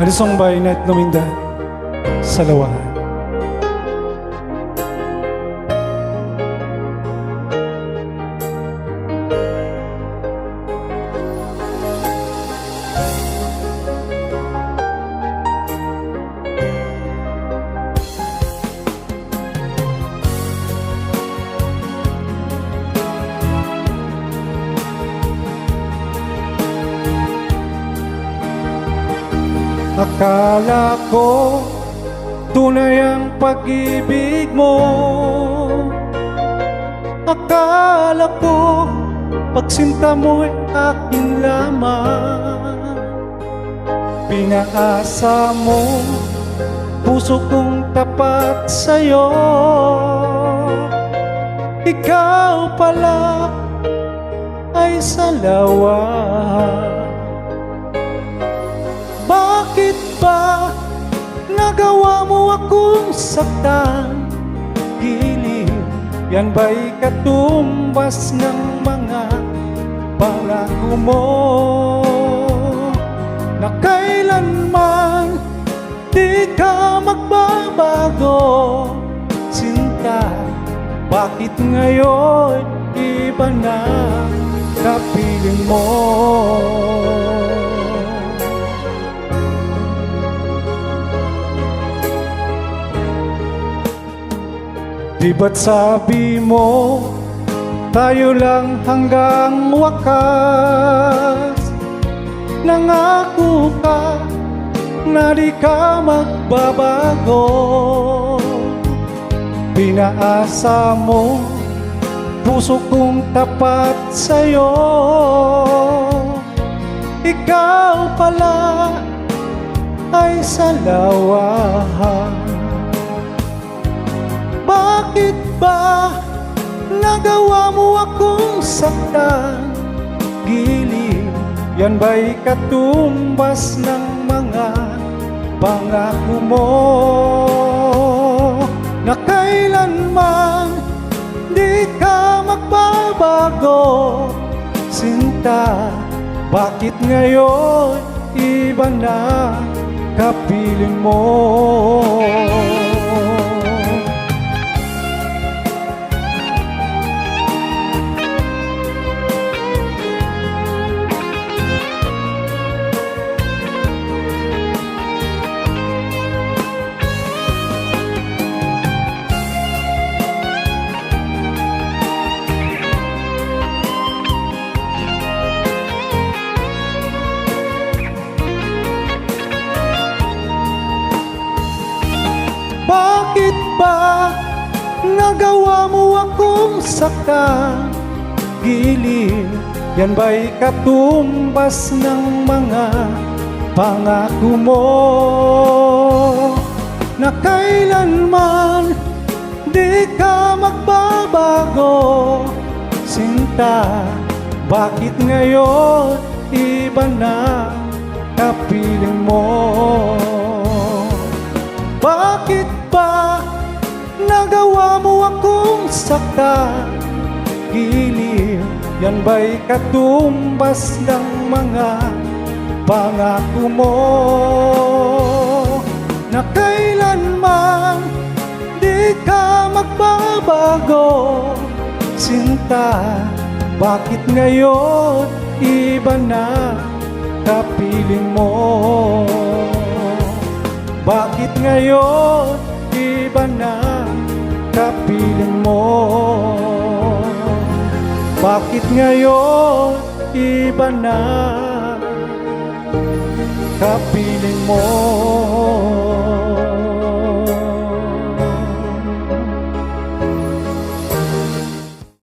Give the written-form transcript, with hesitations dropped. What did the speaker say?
Marisong by Night Luminda sa Lawahan. Akala ko tunay ang pag-ibig mo. Akala ko pagsinta mo'y akin lamang. Pinaasa mo puso kong tapat sa'yo. Ikaw pala ay salawan. Bakit ba nagawa mo akong saktan? Giliw, yan ba'y katumbas ng mga pangako mo? Na kailanman di ka magbabago, sinta. Bakit ngayon iba na kapiling mo? Di ba't sabi mo, tayo lang hanggang wakas? Nangako ka na di ka magbabago. Pinaasa mo, puso kong tapat sa'yo. Ikaw pala ay salawahan. Bakit ba nagawa mo akong saktan? Giliw, yan ba'y katumbas ng mga pangako mo? Na kailanman di ka magbabago, sinta. Bakit ngayon iba na kapiling mo? Bakit ba nagawa mo akong saktan? Giliw, yan ba'y katumbas ng mga pangako mo? Na kailanman di ka magbabago, sinta. Bakit ngayon iba na kapiling mo? Bakit ba nagawa mo akong saktan? Giliw, yan ba'y katumbas ng mga pangako mo? Na kailanman di ka magbabago, sinta. Bakit ngayon iba na kapiling mo? Bakit ngayon iba na kapiling mo? Bakit ngayon iba na kapiling mo?